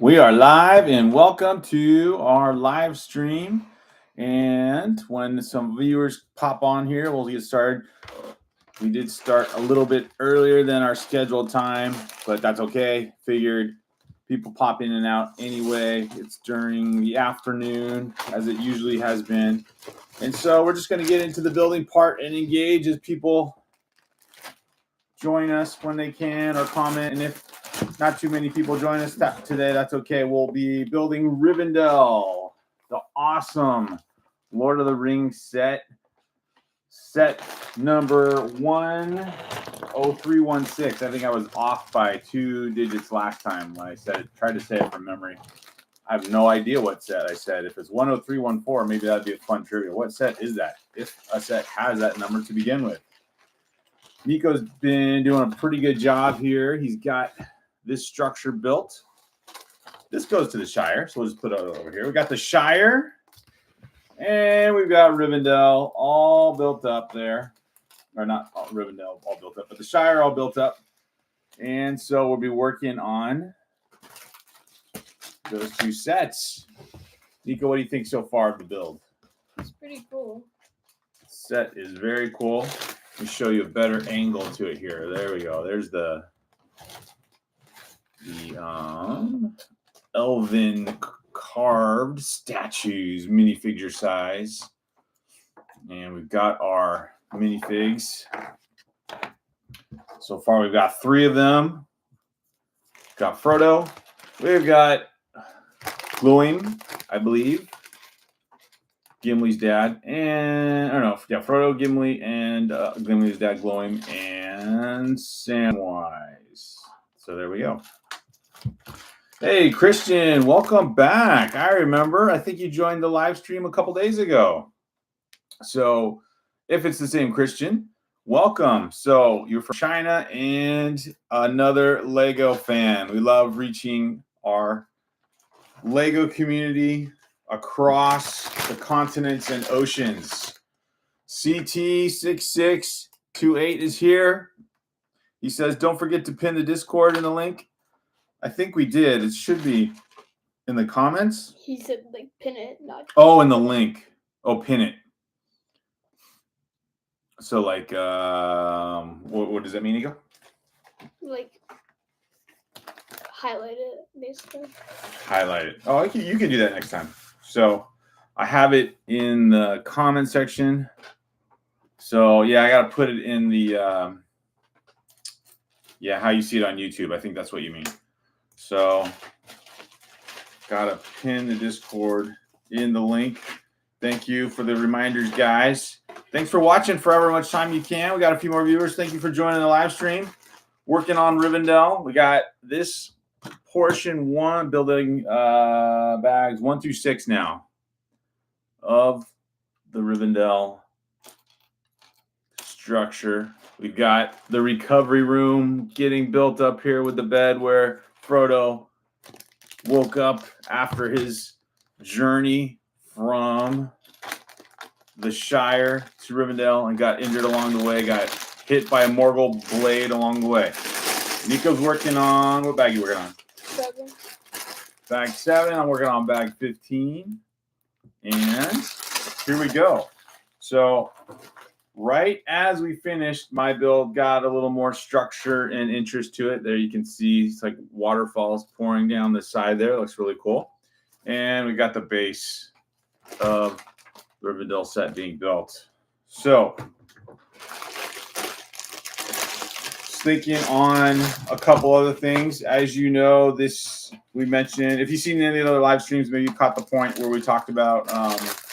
We are live and welcome to our live stream. And when some viewers pop on here, we'll get started. We did start a little bit earlier than our scheduled time, but that's okay. Figured people pop in and out anyway. It's during the afternoon, as it usually has been. And so we're just going to get into the building part and engage as people join us when they can or comment. And if not too many people join us today, that's okay. We'll be building Rivendell, the awesome Lord of the Rings set number 10316. I think I was off by 2 digits last time when I tried to say it from memory. I have no idea what set I said. If it's 10314, maybe that'd be a fun trivia. What set is that? If a set has that number to begin with. Nico's been doing a pretty good job here. He's got this structure built. This goes to the Shire, so we'll just put it over here. We got the Shire, and we've got Rivendell all built up there. Or not Rivendell all built up, but the Shire all built up. And so we'll be working on those two sets. Nico, what do you think so far of the build? It's pretty cool. Set is very cool. Let me show you a better angle to it here. There we go. There's the elven carved statues, minifigure size. And we've got our minifigs. So far, we've got 3 of them. We've got Frodo. We've got Gloin, I believe. Gimli's dad, and I don't know. Yeah, Frodo, Gimli, and Gimli's dad, Gloin, and Samwise. So there we go. Hey, Christian, welcome back. I remember. I think you joined the live stream a couple days ago. So if it's the same Christian, welcome. So you're from China and another Lego fan. We love reaching our Lego community across the continents and oceans. CT6628 is here. He says, don't forget to pin the Discord in the link. I think we did. It should be in the comments. He said, like, pin it, not. Oh, in the link. Oh, pin it. So, like, what does that mean, Nico? Like, highlight it, basically. Highlight it. Oh, you can do that next time. So I have it in the comment section. So yeah, I got to put it in the, how you see it on YouTube. I think that's what you mean. So got to pin the Discord in the link. Thank you for the reminders, guys. Thanks for watching for however much time you can. We got a few more viewers. Thank you for joining the live stream. Working on Rivendell. We got this portion 1, building bags 1 through 6 now of the Rivendell structure. We've got the recovery room getting built up here with the bed where Frodo woke up after his journey from the Shire to Rivendell and got injured along the way, got hit by a Morgul blade along the way. Nico's working on, what bag are you working on? 7. Bag 7. I'm working on bag 15. And here we go. So right as we finished, my build got a little more structure and interest to it. There you can see it's like waterfalls pouring down the side there. It looks really cool. And we got the base of the Rivendell set being built. So thinking on a couple other things. As you know, we mentioned, if you've seen any of the other live streams, maybe you caught the point where we talked about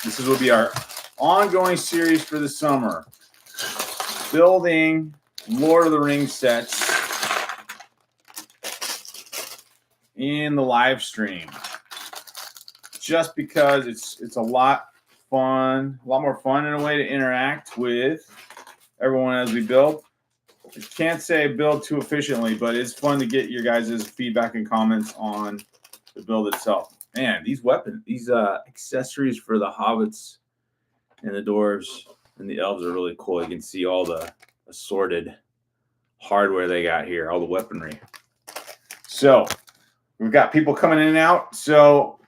this will be our ongoing series for the summer. Building Lord of the Rings sets in the live stream. Just because it's a lot more fun in a way to interact with everyone as we build. I can't say build too efficiently, but it's fun to get your guys' feedback and comments on the build itself. Man, these accessories for the hobbits and the dwarves and the elves are really cool. You can see all the assorted hardware they got here, all the weaponry. So We've got people coming in and out. So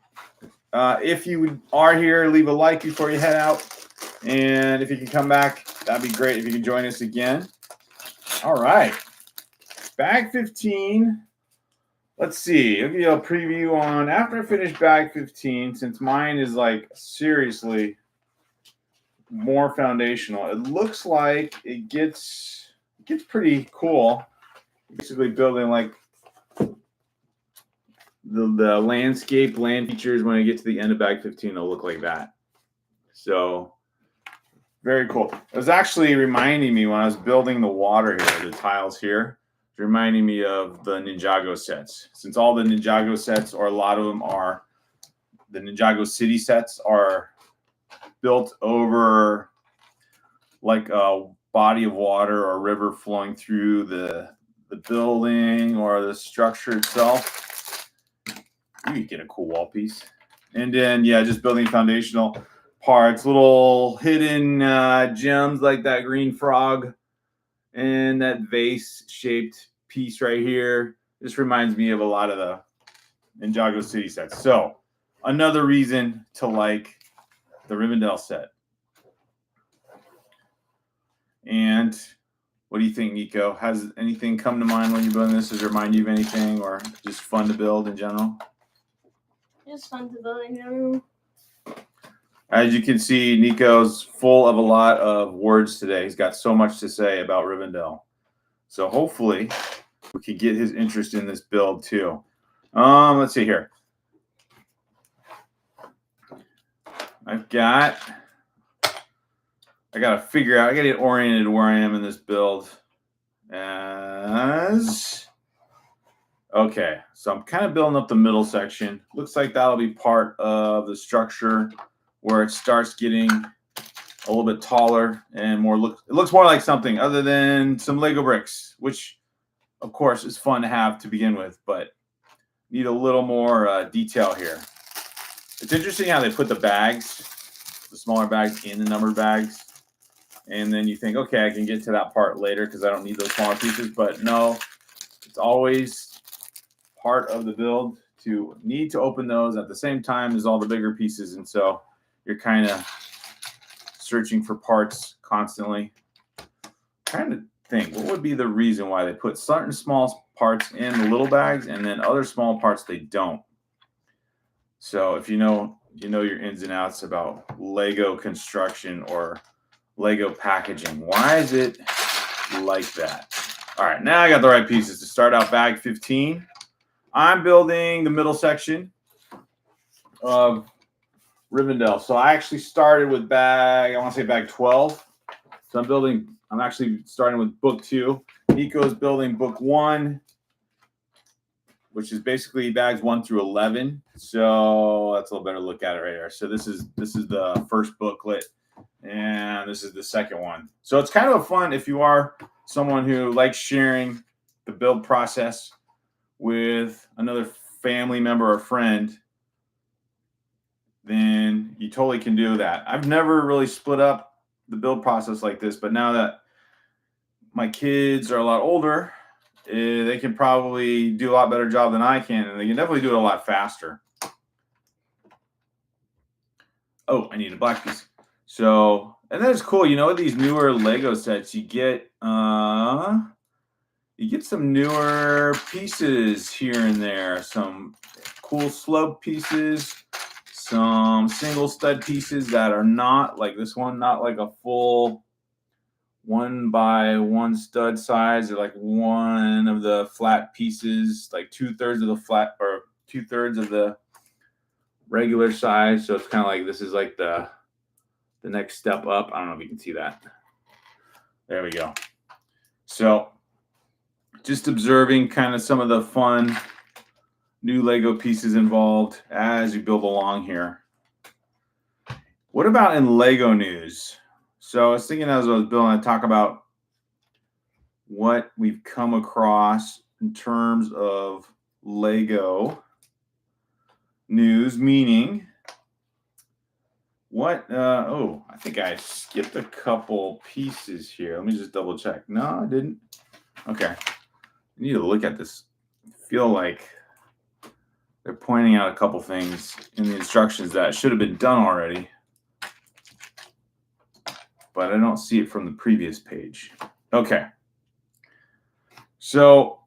if you are here, leave a like before you head out. And if you can come back, that'd be great if you can join us again. All right. Bag 15. Let's see. I'll give you a preview on after I finish bag 15, since mine is like seriously more foundational. It looks like it gets pretty cool. Basically building like the landscape land features. When I get to the end of bag 15, it'll look like that. So very cool. It was actually reminding me when I was building the water here, the tiles here, it's reminding me of the Ninjago sets. Since all the Ninjago sets, or a lot of them are, the Ninjago city sets are built over like a body of water or a river flowing through the building or the structure itself. You could get a cool wall piece. And then, yeah, just building foundational parts, little hidden gems like that green frog and that vase-shaped piece right here. This reminds me of a lot of the Ninjago city sets. So another reason to like the Rivendell set. And what do you think, Nico? Has anything come to mind when you're building this? Does it remind you of anything, or just fun to build in general? Just fun to build in general. As you can see, Nico's full of a lot of words today. He's got so much to say about Rivendell. So hopefully we can get his interest in this build too. Let's see here. I got to figure out, I got to get oriented where I am in this build. Okay, so I'm kind of building up the middle section. Looks like that'll be part of the structure where it starts getting a little bit taller and more it looks more like something other than some Lego bricks, which of course is fun to have to begin with, but need a little more detail here. It's interesting how they put the bags, the smaller bags, in the numbered bags. And then you think, okay, I can get to that part later because I don't need those smaller pieces. But no, it's always part of the build to need to open those at the same time as all the bigger pieces. And so you're kind of searching for parts constantly. Trying to think, what would be the reason why they put certain small parts in the little bags and then other small parts they don't. So if you know your ins and outs about Lego construction or Lego packaging. Why is it like that? All right, now I got the right pieces to start out bag 15. I'm building the middle section of Rivendell. So I actually started with I want to say bag 12. So I'm actually starting with book 2. Nico's building book 1, which is basically bags 1 through 11. So that's a little better look at it right here. So this is the first booklet. And this is the second one. So it's kind of fun if you are someone who likes sharing the build process with another family member or friend, then you totally can do that. I've never really split up the build process like this, but now that my kids are a lot older, they can probably do a lot better job than I can, and they can definitely do it a lot faster. Oh, I need a black piece. So, and that's cool. These newer Lego sets, you get some newer pieces here and there. Some cool slope pieces, some single stud pieces that are not like this one, not like a full 1x1 stud size. They're like one of the flat pieces, like 2/3 of the flat or 2/3 of the regular size. So it's kind of like this is like the next step up. I don't know if you can see that. There we go. So just observing kind of some of the fun new Lego pieces involved as you build along here. What about in Lego news? So I was thinking as I was building, I talk about what we've come across in terms of Lego news, meaning what? I think I skipped a couple pieces here. Let me just double check. No, I didn't. Okay. I need to look at this. I feel like they're pointing out a couple things in the instructions that should have been done already, but I don't see it from the previous page. Okay. So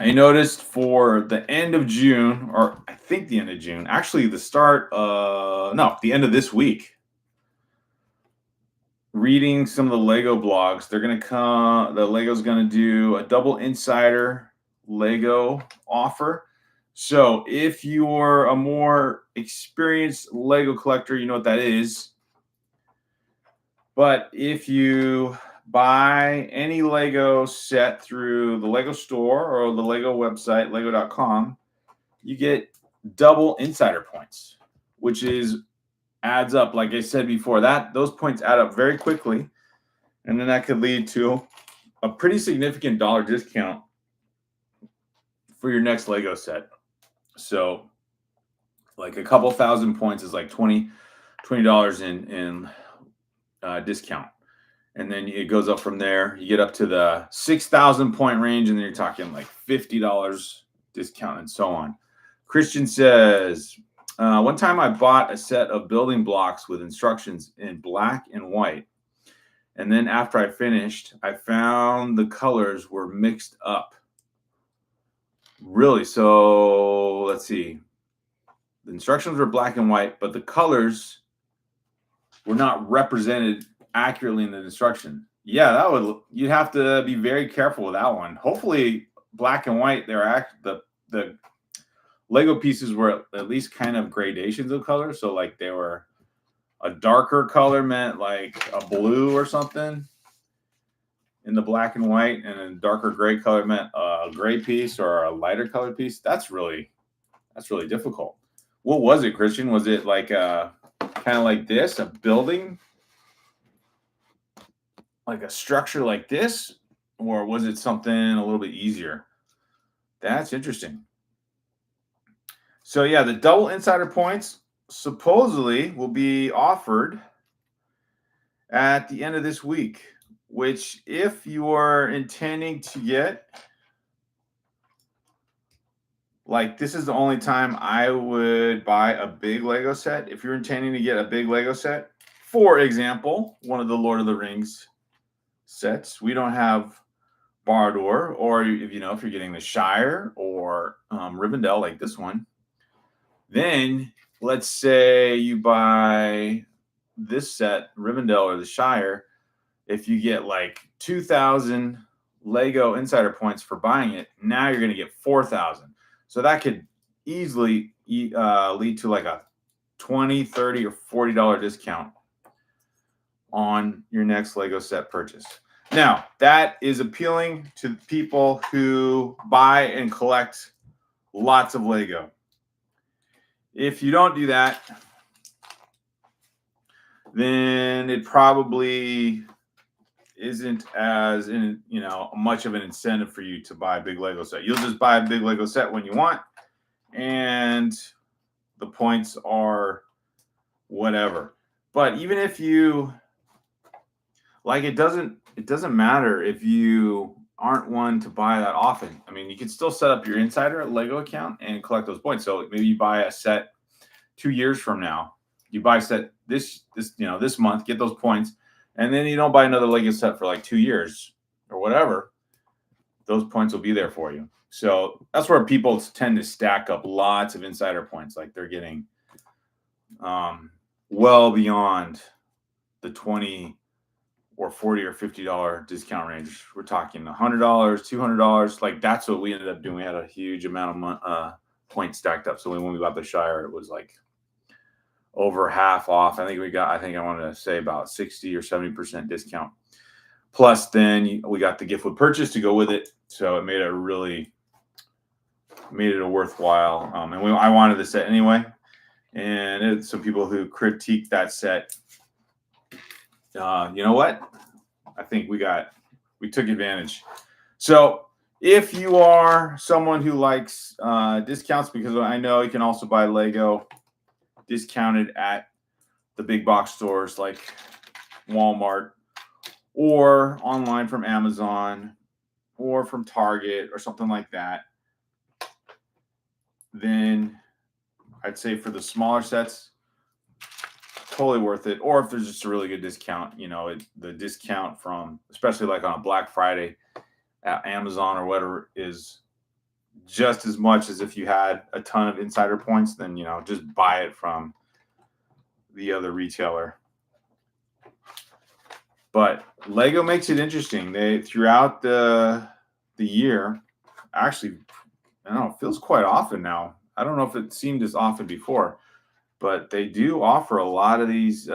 I noticed for the end of June, or I think the end of June, actually the end of this week, reading some of the Lego blogs, the Lego's gonna do a double insider Lego offer. So if you're a more experienced Lego collector, you know what that is. But if you buy any Lego set through the Lego store or the Lego website, lego.com, you get double insider points, which adds up. Like I said before, those points add up very quickly, and then that could lead to a pretty significant dollar discount for your next Lego set. So like a couple thousand points is like $20 in discount. And then it goes up from there. You get up to the 6,000 point range, and then you're talking like $50 discount and so on. Christian says, one time I bought a set of building blocks with instructions in black and white. And then after I finished, I found the colors were mixed up. Really? So let's see. The instructions were black and white, but the colors were not represented accurately in the instruction. Yeah, you'd have to be very careful with that one. Hopefully black and white, the Lego pieces were at least kind of gradations of color. So like they were a darker color meant like a blue or something in the black and white, and a darker gray color meant a gray piece or a lighter colored piece. That's really difficult. What was it, Christian? Was it like kind of like this, a building, like a structure like this, or was it something a little bit easier? That's interesting. So yeah, the double insider points supposedly will be offered at the end of this week, which if you are intending to get, like, this is the only time I would buy a big Lego set. If you're intending to get a big Lego set, for example, one of the Lord of the Rings sets, we don't have Barad-dûr, or if you're getting the Shire or Rivendell, like this one, then let's say you buy this set, Rivendell or the Shire, if you get like 2,000 Lego insider points for buying it, now you're going to get 4,000. So that could easily lead to like a $20, $30, or $40 discount on your next Lego set purchase. Now, that is appealing to people who buy and collect lots of Lego. If you don't do that, then it probably isn't as much of an incentive for you to buy a big Lego set. You'll just buy a big Lego set when you want, and the points are whatever. But even if you like, it doesn't matter if you aren't one to buy that often. I mean, you can still set up your insider Lego account and collect those points. So maybe you buy a set 2 years from now. You buy a set this month, get those points, and then you don't buy another Lego set for like 2 years or whatever. Those points will be there for you. So that's where people tend to stack up lots of insider points. Like they're getting well beyond the $20 or $40 or $50 discount range. We're talking $100, $200. Like that's what we ended up doing. We had a huge amount of points stacked up. So when we got the Shire, it was like over half off. I think I wanted to say about 60 or 70% discount. Plus then we got the gift with purchase to go with it. So it made it a worthwhile. And I wanted the set anyway. And some people who critique that set, you know what? I think we took advantage. So if you are someone who likes discounts, because I know you can also buy Lego discounted at the big box stores like Walmart, or online from Amazon, or from Target or something like that. then I'd say for the smaller sets, totally worth it. Or if there's just a really good discount, the discount from, especially like on a Black Friday at Amazon or whatever, is just as much as if you had a ton of insider points. Then just buy it from the other retailer. But Lego makes it interesting. They throughout the year, actually, I don't know, it feels quite often now. I don't know if it seemed as often before, but they do offer a lot of these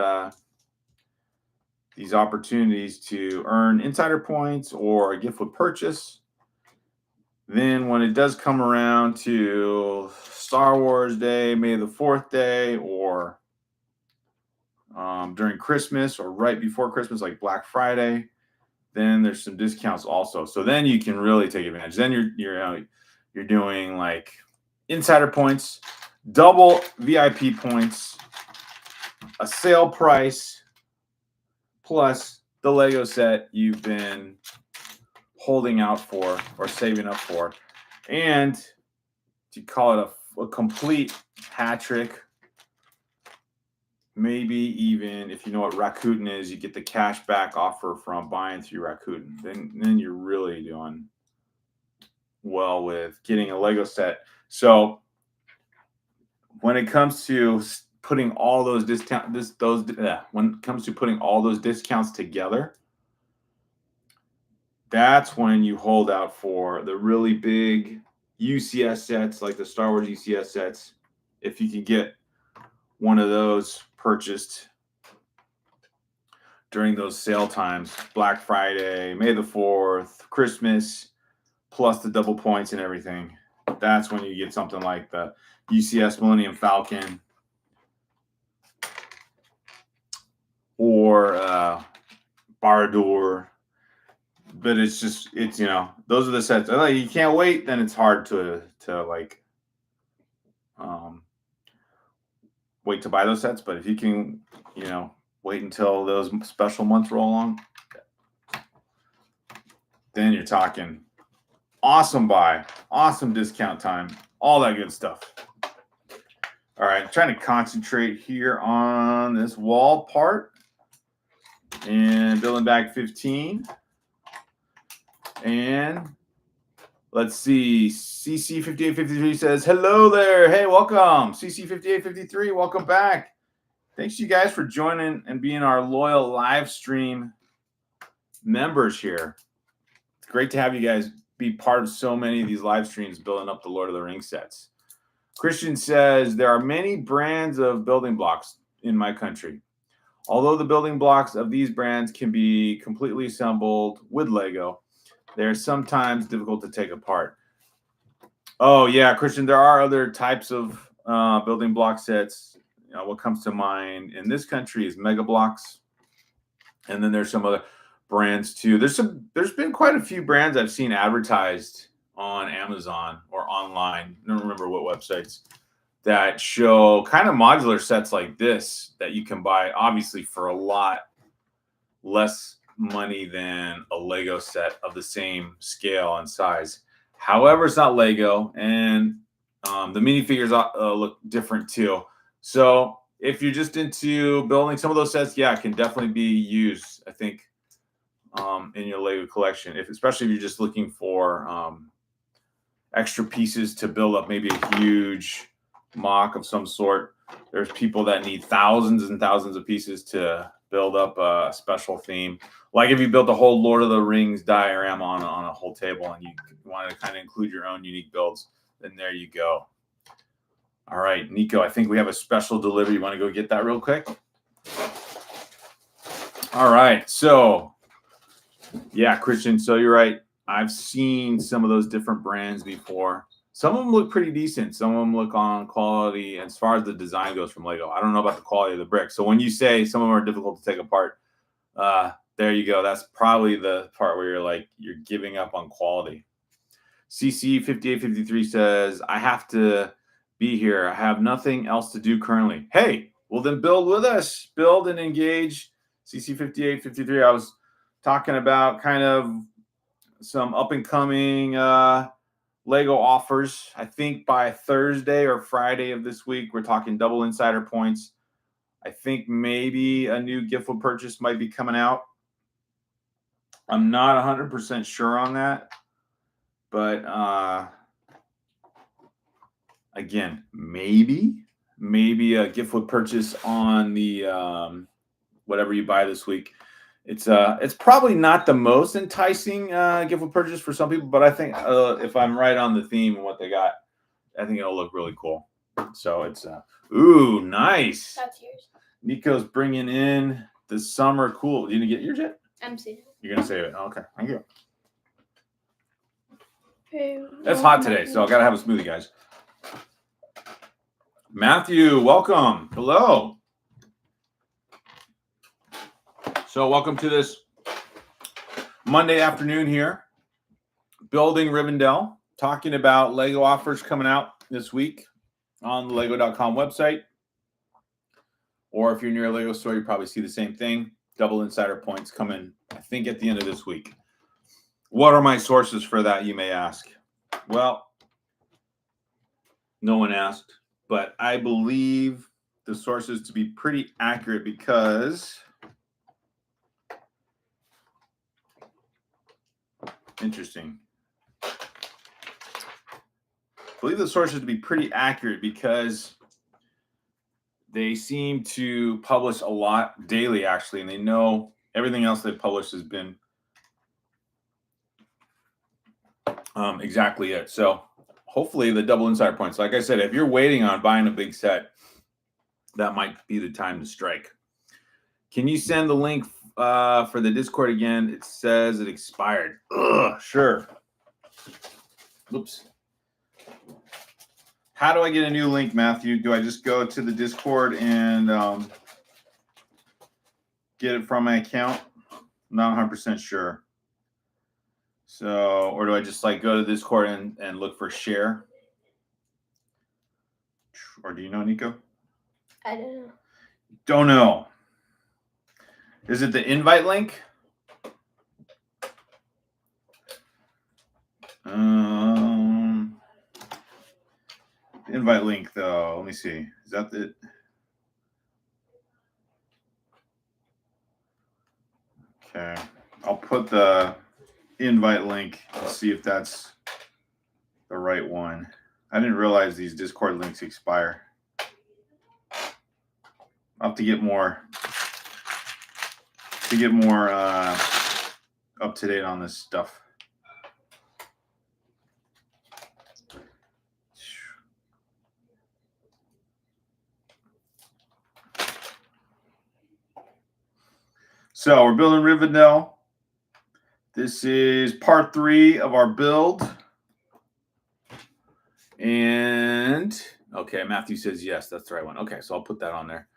opportunities to earn insider points or a gift with purchase. Then when it does come around to Star Wars Day, May the 4th Day, or during Christmas or right before Christmas, like Black Friday, then there's some discounts also. So then you can really take advantage. Then you're doing like insider points, double VIP points, a sale price, plus the Lego set you've been holding out for or saving up for. And you call it a complete hat trick. Maybe even if you know what Rakuten is, you get the cash back offer from buying through Rakuten. Then you're really doing well with getting a Lego set. So when it comes to putting all those when it comes to putting all those discounts together, that's when you hold out for the really big UCS sets, like the Star Wars UCS sets. If you can get one of those purchased during those sale times, Black Friday, May the 4th, Christmas, plus the double points and everything, that's when you get something like the UCS Millennium Falcon or Bardoor. But it's those are the sets. Like, you can't wait, then it's hard to like wait to buy those sets. But if you can, wait until those special months roll along, then you're talking awesome buy, awesome discount time, all that good stuff. All right, I'm trying to concentrate here on this wall part and building bag 15. And let's see, CC5853 says, hello there. Hey, welcome. CC5853, welcome back. Thanks you guys for joining and being our loyal live stream members here. It's great to have you guys be part of so many of these live streams building up the Lord of the Rings sets. Christian says, there are many brands of building blocks in my country. Although the building blocks of these brands can be completely assembled with Lego, they're sometimes difficult to take apart. Oh, yeah, Christian, there are other types of building block sets. What comes to mind in this country is Mega Blocks. And then there's some other brands too. There's been quite a few brands I've seen advertised on Amazon or online. I don't remember what websites that show kind of modular sets like this that you can buy, obviously, for a lot less money than a Lego set of the same scale and size. However, it's not Lego, and the minifigures look different too. So if you're just into building some of those sets, yeah, it can definitely be used, I think, in your Lego collection. Especially if you're just looking for extra pieces to build up maybe a huge mock of some sort. There's people that need thousands and thousands of pieces to build up a special theme. Like if you built a whole Lord of the Rings diorama on a whole table and you wanted to kind of include your own unique builds, then there you go. All right, Nico, I think we have a special delivery. You want to go get that real quick? All right, so yeah, Christian, so you're right. I've seen some of those different brands before. Some of them look pretty decent. Some of them look on quality as far as the design goes from Lego. I don't know about the quality of the bricks. So when you say some of them are difficult to take apart, there you go. That's probably the part where you're giving up on quality. CC5853 says, I have to be here. I have nothing else to do currently. Hey, well then build with us. Build and engage. CC5853, I was talking about kind of some up and coming Lego offers. I think by Thursday or Friday of this week, we're talking double insider points. I think maybe a new gift with purchase might be coming out. I'm not 100% sure on that. But again, maybe a gift with purchase on the whatever you buy this week. It's probably not the most enticing gift with purchase for some people, but I think if I'm right on the theme and what they got, I think it'll look really cool. So it's ooh, nice. That's yours. Nico's bringing in the summer cool. You didn't get yours yet? I'm saving. You're gonna save it. Oh, okay, thank you. Hey, It's hot today, so I gotta have a smoothie, guys. Matthew, welcome. Hello. So welcome to this Monday afternoon here. Building Rivendell, talking about Lego offers coming out this week on the Lego.com website. Or if you're near a Lego store, you probably see the same thing. Double insider points coming, I think, at the end of this week. What are my sources for that, you may ask? Well, no one asked, but I believe the sources to be pretty accurate because interesting. I believe the sources to be pretty accurate because they seem to publish a lot daily, actually, and they know everything else they publish has been exactly it. So hopefully the double insider points. Like I said, if you're waiting on buying a big set, that might be the time to strike. Can you send the link for the Discord again? It says it expired. Ugh, sure. Oops. How do I get a new link, Matthew? Do I just go to the Discord and get it from my account? I'm not 100% sure. So, or do I just like go to Discord and look for share? Or do you know, Nico? I don't know. Don't know. Is it the invite link? Invite link though. Let me see. Is that the? Okay. I'll put the invite link and see if that's the right one. I didn't realize these Discord links expire. I'll have to get more up to date on this stuff. So we're building Rivendell. This is part 3 of our build. And okay, Matthew says yes, that's the right one. Okay, so I'll put that on there.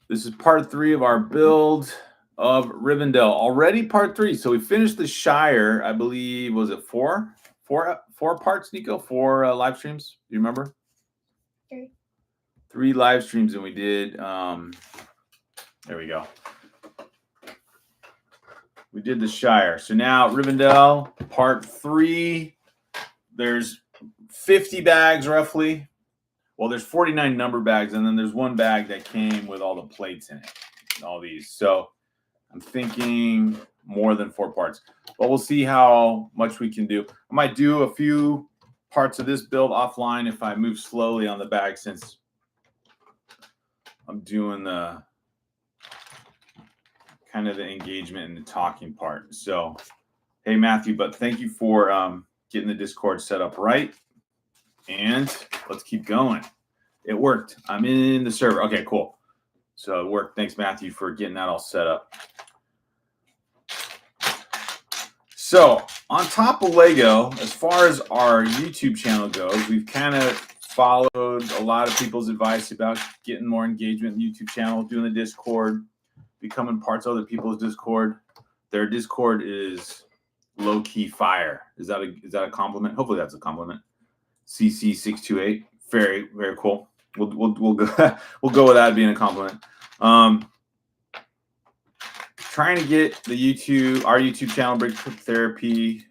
This is part 3 of our build of Rivendell. Already part 3. So we finished the Shire, I believe, was it 4? 4 parts, Nico? 4 live streams? Do you remember? 3. 3 live streams, and we did there we go. We did the Shire. So now Rivendell, part 3. There's 50 bags roughly. Well, there's 49 number bags, and then there's 1 bag that came with all the plates in it, all these. So I'm thinking more than 4 parts. But we'll see how much we can do. I might do a few parts of this build offline if I move slowly on the bag, since I'm doing the kind of the engagement and the talking part. So, hey, Matthew, but thank you for getting the Discord set up right. And let's keep going. It worked. I'm in the server. Okay, cool. So it worked. Thanks, Matthew, for getting that all set up. So on top of Lego, as far as our YouTube channel goes, we've kind of followed a lot of people's advice about getting more engagement in the YouTube channel, doing the Discord, becoming parts of other people's Discord. Their Discord is low-key fire. Is that a compliment? Hopefully that's a compliment. CC628. Very, very cool. We'll go we'll go with that being a compliment. Trying to get our YouTube channel, Breakthrough Therapy,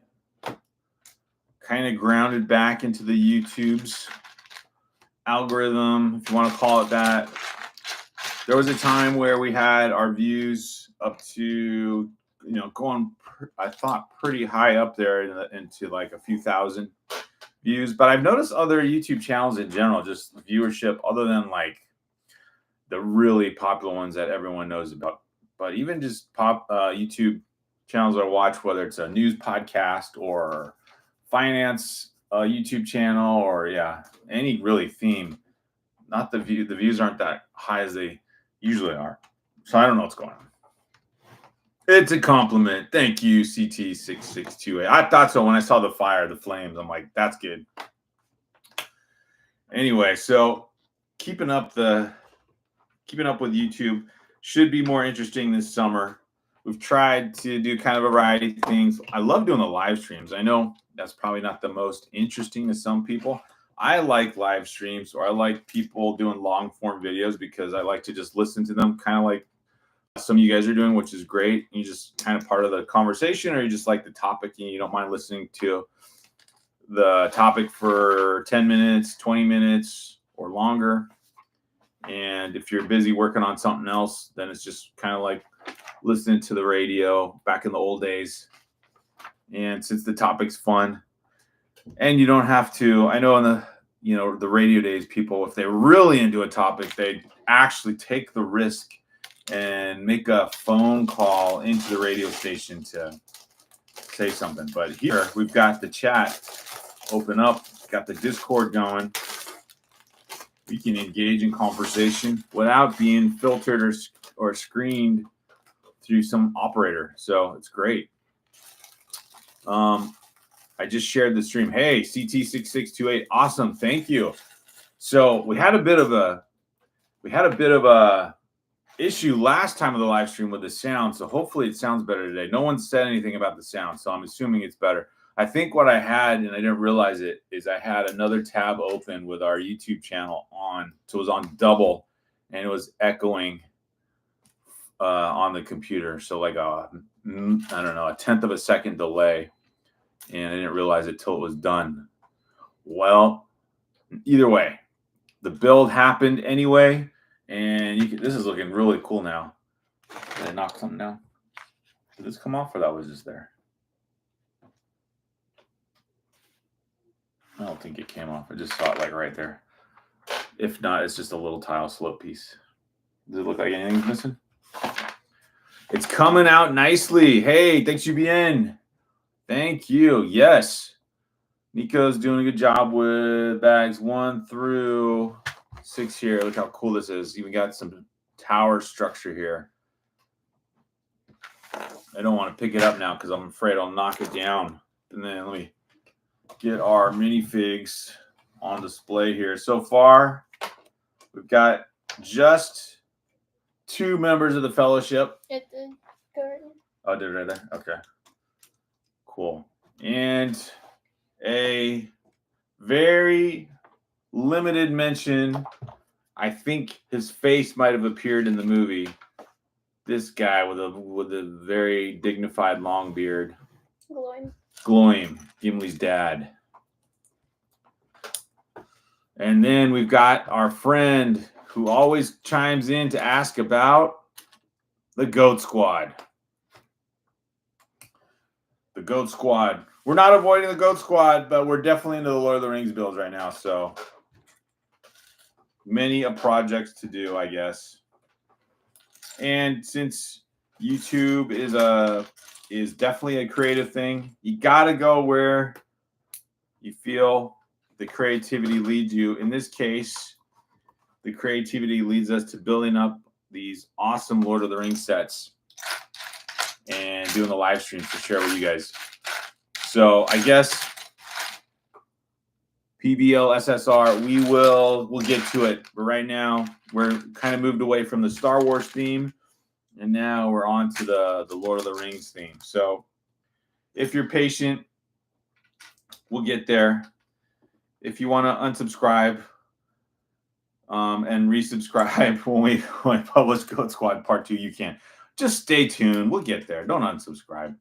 kind of grounded back into the YouTube's algorithm, if you want to call it that. There was a time where we had our views up to, going, I thought, pretty high up there into like a few thousand views. But I've noticed other YouTube channels in general, just viewership, other than like the really popular ones that everyone knows about. But even just YouTube channels I watch, whether it's a news podcast or finance YouTube channel, or any really theme, not the views aren't that high as they usually are. So I don't know what's going on. It's a compliment. Thank you, CT6628. I thought so when I saw the flames. I'm like, that's good. Anyway, so keeping up with YouTube should be more interesting this summer. We've tried to do kind of a variety of things. I love doing the live streams. I know that's probably not the most interesting to some people. I like live streams, or I like people doing long form videos because I like to just listen to them, kind of like some of you guys are doing, which is great. You just kind of part of the conversation, or you just like the topic and you don't mind listening to the topic for 10 minutes, 20 minutes or longer. And if you're busy working on something else, then it's just kind of like listening to the radio back in the old days. And since the topic's fun, and you don't have to, I know in the radio days, people, if they're really into a topic, they actually take the risk and make a phone call into the radio station to say something. But here we've got the chat open up, got the Discord going. We can engage in conversation without being filtered or screened through some operator. So it's great. I just shared the stream. Hey, CT6628, awesome, thank you. So we had a bit of a issue last time of the live stream with the sound. So hopefully it sounds better today. No one said anything about the sound, so I'm assuming it's better. I think what I had, and I didn't realize it, is I had another tab open with our YouTube channel on. So it was on double, and it was echoing on the computer. So like a 1/10 of a second delay. And I didn't realize it till it was done. Well, either way, the build happened anyway. And this is looking really cool now. Did I knock something down? Did this come off, or that was just there? I don't think it came off. I just saw it like right there. If not, it's just a little tile slope piece. Does it look like anything's missing? It's coming out nicely. Hey, thanks, UBN. Thank you. Yes. Nico's doing a good job with bags 1 through 6 here. Look how cool this is. Even got some tower structure here. I don't want to pick it up now because I'm afraid I'll knock it down. And then let me get our minifigs on display here. So far, we've got just 2 members of the fellowship. It did go right now. Oh, did it right there? Okay. Cool. And a very limited mention. I think his face might have appeared in the movie. This guy with a very dignified long beard. Gloim, Gimli's dad. And then we've got our friend who always chimes in to ask about the Goat Squad. The Goat Squad. We're not avoiding the Goat Squad, but we're definitely into the Lord of the Rings builds right now. So many a projects to do, I guess. And since YouTube is definitely a creative thing, you gotta go where you feel the creativity leads you. In this case, the creativity leads us to building up these awesome Lord of the Rings sets and doing the live streams to share with you guys. So I guess PBL SSR, we'll get to it. But right now we're kind of moved away from the Star Wars theme, and now we're on to the Lord of the Rings theme. So if you're patient, we'll get there. If you want to unsubscribe and resubscribe when we publish Goat Squad Part 2, you can. Just stay tuned. We'll get there. Don't unsubscribe.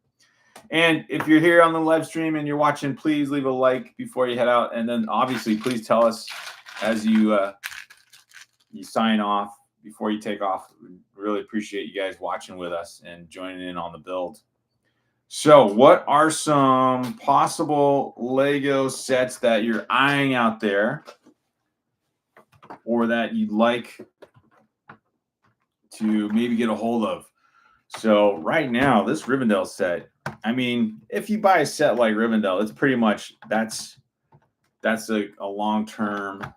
And if you're here on the live stream and you're watching, please leave a like before you head out. And then obviously, please tell us as you sign off before you take off. We really appreciate you guys watching with us and joining in on the build. So what are some possible Lego sets that you're eyeing out there or that you'd like to maybe get a hold of? So right now, this Rivendell set, I mean, if you buy a set like Rivendell, it's pretty much that's a long-term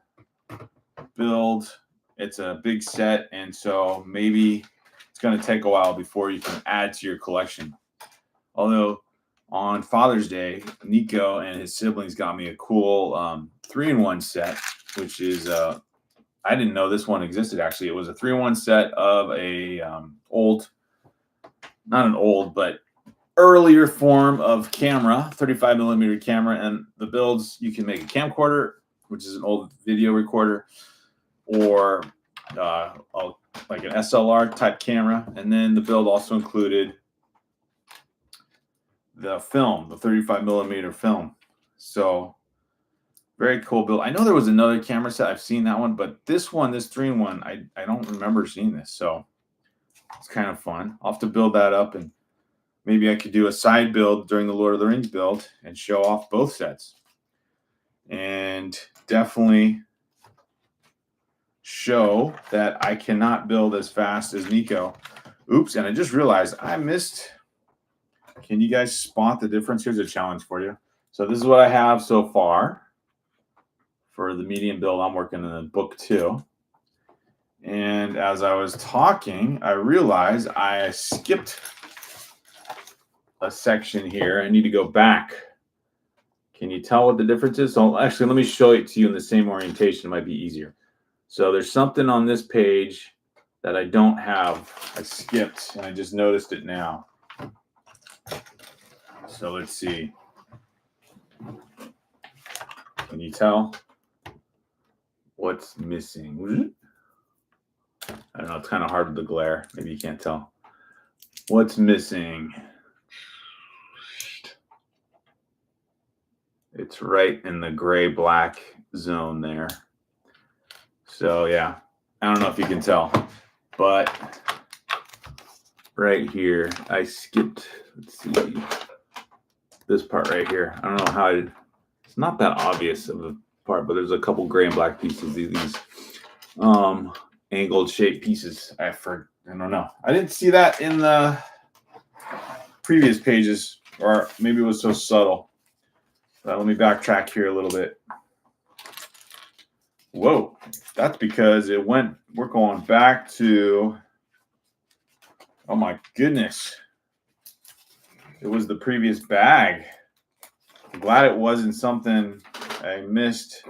build. It's a big set, and so maybe it's going to take a while before you can add to your collection. Although on Father's Day, Nico and his siblings got me a cool 3-in-1 set, which is I didn't know this one existed. Actually, it was a 3-in-1 set of a not an old, but earlier form of camera, 35mm camera. And the builds, you can make a camcorder, which is an old video recorder, or like an SLR type camera. And then the build also included the film, the 35mm film. So very cool build. I know there was another camera set. I've seen that one, but this one, this 3-in-1, I don't remember seeing this. So it's kind of fun. I'll have to build that up, and maybe I could do a side build during the Lord of the Rings build and show off both sets. And definitely show that I cannot build as fast as Nico. Oops, and I just realized I missed. Can you guys spot the difference? Here's a challenge for you. So this is what I have so far for the medium build. I'm working in book 2. And as I was talking, I realized I skipped a section here. I need to go back. Can you tell what the difference is? So actually, let me show it to you in the same orientation. It might be easier. So there's something on this page that I don't have. I skipped, and I just noticed it now. So let's see. Can you tell what's missing? I don't know. It's kind of hard with the glare. Maybe you can't tell. What's missing? It's right in the gray-black zone there. So, yeah. I don't know if you can tell. But right here, I skipped, let's see, this part right here. I don't know how it's not that obvious of a part, but there's a couple gray and black pieces. These angled shaped pieces. I don't know. I didn't see that in the previous pages, or maybe it was so subtle. Let me backtrack here a little bit. Whoa, that's because we're going back to, oh my goodness. It was the previous bag. I'm glad it wasn't something I missed.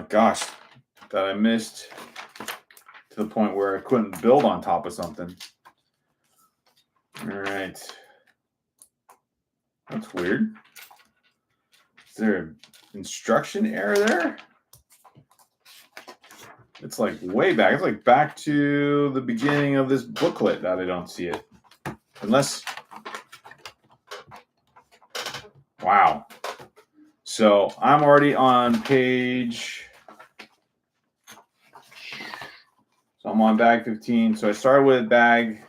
Gosh, that I missed to the point where I couldn't build on top of something. All right. That's weird. Is there an instruction error there? It's like way back. It's like back to the beginning of this booklet that I don't see it. Unless, wow. So I'm already on page, so I'm on bag 15. So I started with bag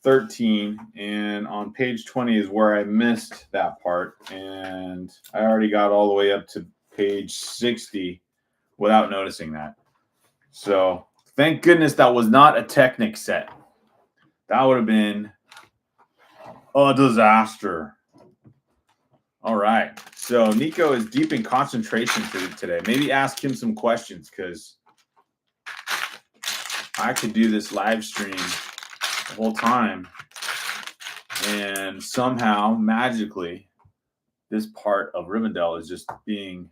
13, and on page 20 is where I missed that part. And I already got all the way up to page 60 without noticing that. So thank goodness that was not a Technic set. That would have been a disaster. All right. So Nico is deep in concentration today. Maybe ask him some questions, because I could do this live stream the whole time, and somehow magically this part of Rivendell is just being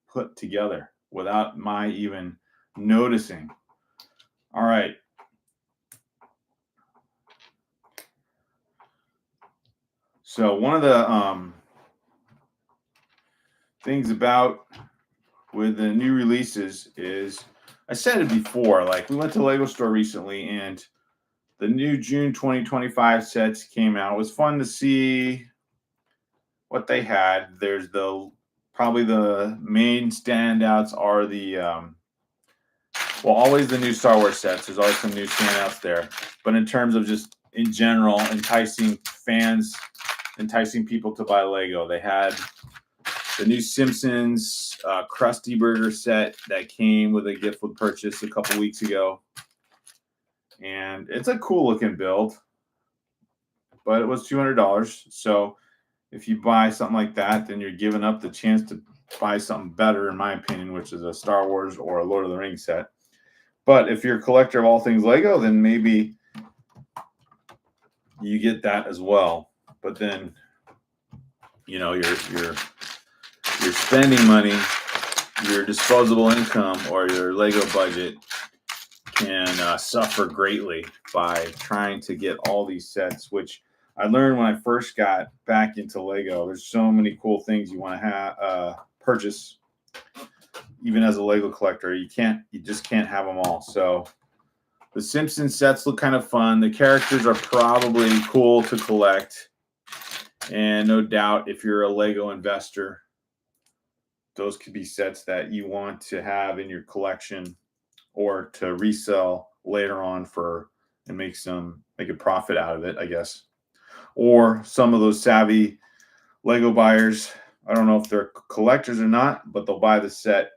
put together without my even noticing. All right. So one of the things about with the new releases is I said it before, like we went to Lego store recently and the new June 2025 sets came out. It was fun to see what they had. There's probably the main standouts are the always the new Star Wars sets. There's always some new standouts there. But in terms of just in general enticing fans, enticing people to buy Lego, they had the new Simpsons Krusty Burger set that came with a gift with purchase a couple weeks ago. And it's a cool looking build, but it was $200. So if you buy something like that, then you're giving up the chance to buy something better, in my opinion, which is a Star Wars or a Lord of the Rings set. But if you're a collector of all things Lego, then maybe you get that as well. But then, you know, you're spending money, your disposable income or your Lego budget can suffer greatly by trying to get all these sets, which I learned when I first got back into Lego. There's so many cool things you want to purchase. Even as a Lego collector, you just can't have them all. So the Simpsons sets look kind of fun. The characters are probably cool to collect. And no doubt, if you're a Lego investor, those could be sets that you want to have in your collection or to resell later on and make a profit out of it, I guess. Or some of those savvy Lego buyers, I don't know if they're collectors or not, but they'll buy the set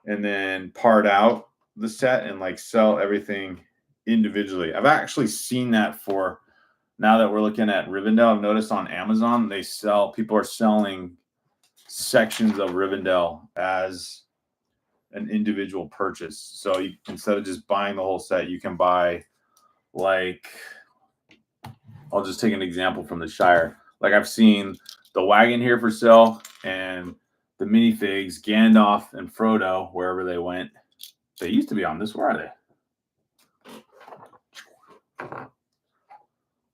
and then part out the set and like sell everything individually. I've actually seen that now that we're looking at Rivendell. I've noticed on Amazon, people are selling sections of Rivendell as an individual purchase. So instead of just buying the whole set, you can buy I'll just take an example from the Shire. Like I've seen the wagon here for sale and the minifigs, Gandalf and Frodo, wherever they went. They used to be on this. Where are they?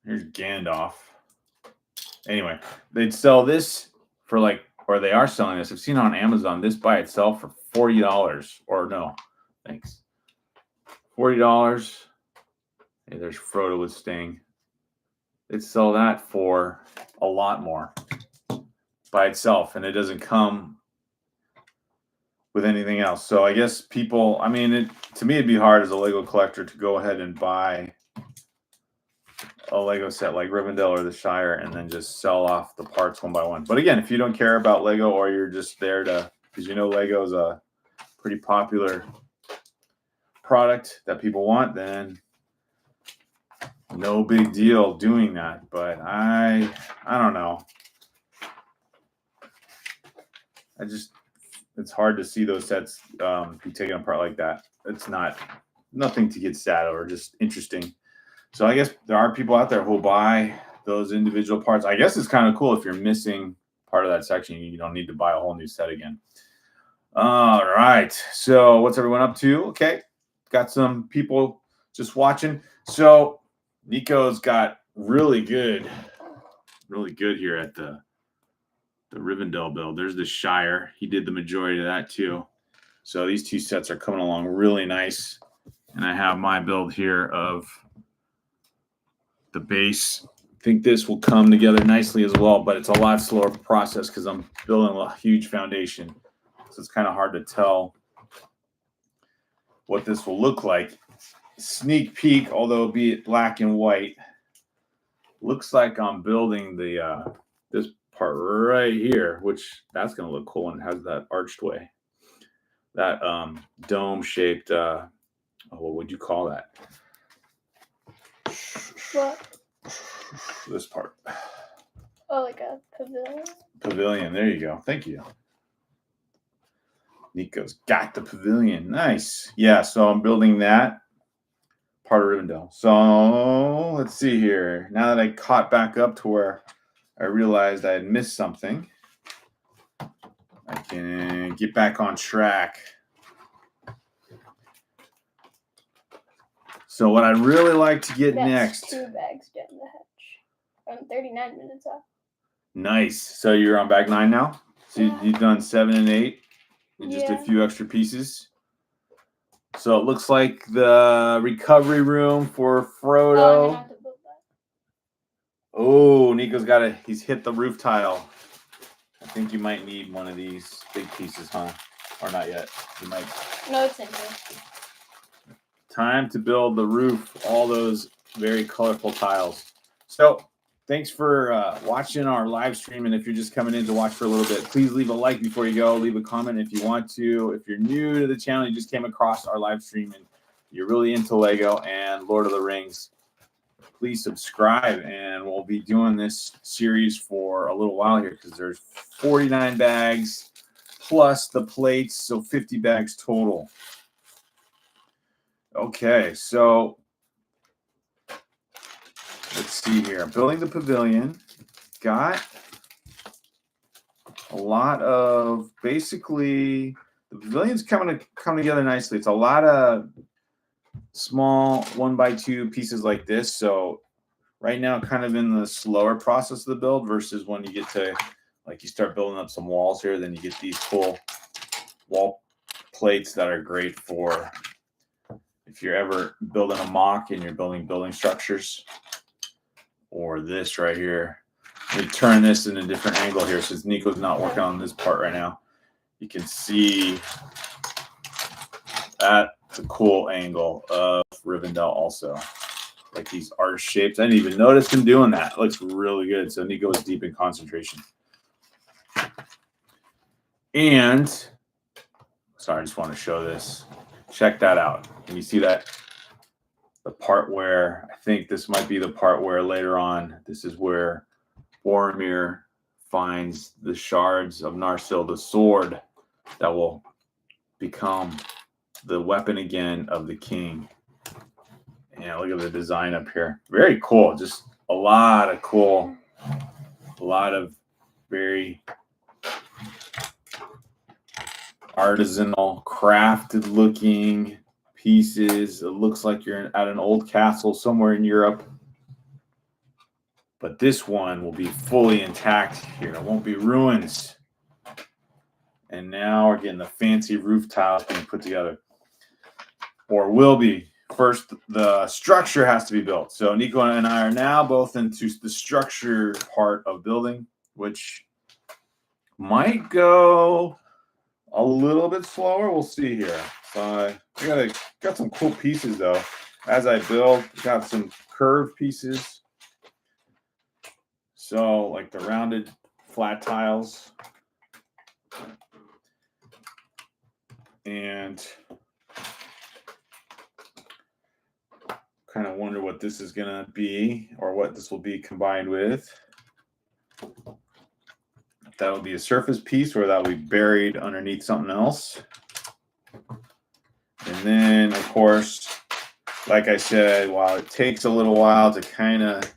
Here's Gandalf. Anyway, they'd sell this for or they are selling this. I've seen on Amazon this by itself for $40. Or no, thanks. $40. Hey, there's Frodo with Sting. They'd sell that for a lot more by itself, and it doesn't come with anything else. So I guess people, to me, it'd be hard as a Lego collector to go ahead and buy a Lego set like Rivendell or the Shire and then just sell off the parts one by one. But again, if you don't care about Lego or you're just there because Lego is a pretty popular product that people want, then no big deal doing that. But I don't know. It's hard to see those sets be taken apart like that. It's nothing to get sad over, just interesting. So I guess there are people out there who will buy those individual parts. I guess it's kind of cool if you're missing part of that section. You don't need to buy a whole new set again. All right. So what's everyone up to? Okay. Got some people just watching. So Nico's got really good here at the Rivendell build. There's the Shire. He did the majority of that too. So these two sets are coming along really nice. And I have my build here of the base. I think this will come together nicely as well, but it's a lot slower process because I'm building a huge foundation. So it's kind of hard to tell what this will look like. Sneak peek, although be it black and white, looks like I'm building this part right here, which that's going to look cool and has that arched way, that dome shaped what would you call that? What? This part. Oh, like a pavilion? Pavilion. There you go. Thank you. Nico's got the pavilion. Nice. Yeah, so I'm building that part of Rivendell. So let's see here. Now that I caught back up to where I realized I had missed something, I can get back on track. So what I'd really like to get next. 2 bags down the hatch. I'm 39 minutes off. Nice. So you're on bag 9 now? So you've done 7 and 8 and just a few extra pieces? So it looks like the recovery room for Oh, Frodo. and I have to build that. Oh, Nico's got it. He's hit the roof tile. I think you might need one of these big pieces, huh? Or not yet. You might. No, it's in here. Time to build the roof. All those very colorful tiles. So thanks for watching our live stream. And if you're just coming in to watch for a little bit, please leave a like before you go. Leave a comment if you want to. If you're new to the channel, you just came across our live stream and you're really into Lego and Lord of the Rings, please subscribe. And we'll be doing this series for a little while here because there's 49 bags plus the plates, so 50 bags total. Okay, so let's see here. Building the pavilion. Got a lot of, basically, the pavilion's coming together nicely. It's a lot of small 1x2 pieces like this. So right now, kind of in the slower process of the build versus when you get to, like, you start building up some walls here, then you get these cool wall plates that are great for if you're ever building a mock and you're building structures. Or this right here. Let me turn this in a different angle here since Nico's not working on this part right now. You can see that's a cool angle of Rivendell also. Like these arch shapes. I didn't even notice him doing that. It looks really good. So Nico is deep in concentration. And, sorry, I just want to show this. Check that out. Can you see that? The part where, I think this might be the part where later on, this is where Boromir finds the shards of Narsil, the sword that will become the weapon again of the king. And look at the design up here. Very cool. Just a lot of cool, a lot of very artisanal, crafted looking pieces. It looks like you're at an old castle somewhere in Europe. But this one will be fully intact here. It won't be ruins. And now we're getting the fancy roof tiles being put together. Or will be. First, the structure has to be built. So Nico and I are now both into the structure part of building, which might go a little bit slower. We'll see here. I got some cool pieces though. As I build, got some curved pieces. So like the rounded flat tiles. And kind of wonder what this is going to be or what this will be combined with. That will be a surface piece or that will be buried underneath something else. And then, of course, like I said, while it takes a little while to kind of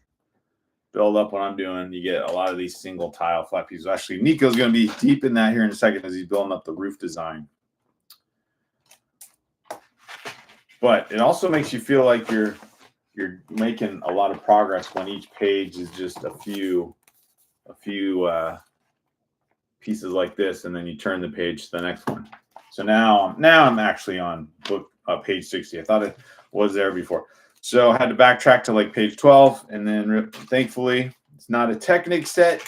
build up what I'm doing, you get a lot of these single tile flat pieces. Actually, Nico's going to be deep in that here in a second as he's building up the roof design. But it also makes you feel like you're making a lot of progress when each page is just a few pieces like this, and then you turn the page to the next one. So now I'm actually on book page 60. I thought it was there before, so I had to backtrack to like page 12, and then thankfully it's not a Technic set,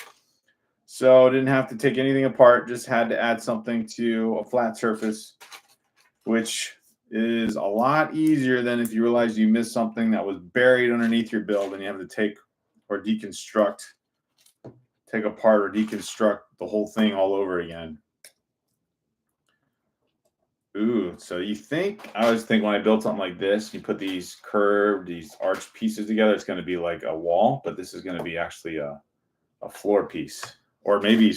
so I didn't have to take anything apart. Just had to add something to a flat surface, which is a lot easier than if you realize you missed something that was buried underneath your build and you have to take or deconstruct, take apart or deconstruct the whole thing all over again. Ooh, so I always think when I build something like this, you put these curved, these arched pieces together, it's going to be like a wall, but this is going to be actually a floor piece, or maybe,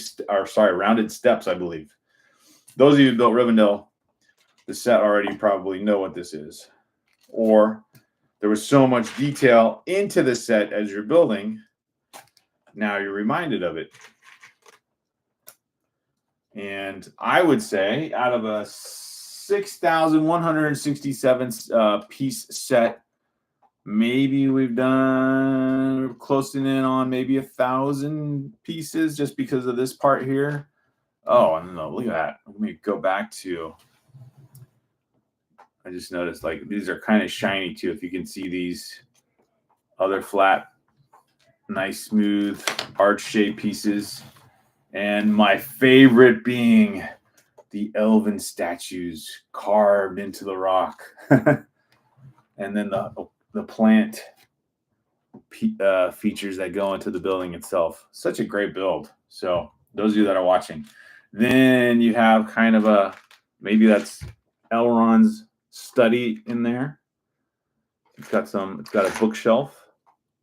rounded steps, I believe. Those of you who built Rivendell, the set already probably know what this is, or there was so much detail into the set as you're building. Now you're reminded of it. And I would say out of a 6,167 piece set, maybe we've done closing in on maybe 1,000 pieces just because of this part here. Oh, no, look at that. Let me go back to I just noticed like these are kind of shiny too. If you can see these other flat, nice, smooth, arch-shaped pieces. And my favorite being the elven statues carved into the rock. And then the plant features that go into the building itself. Such a great build. So those of you that are watching. Then you have kind of a, maybe that's Elrond's study in there. It's got a bookshelf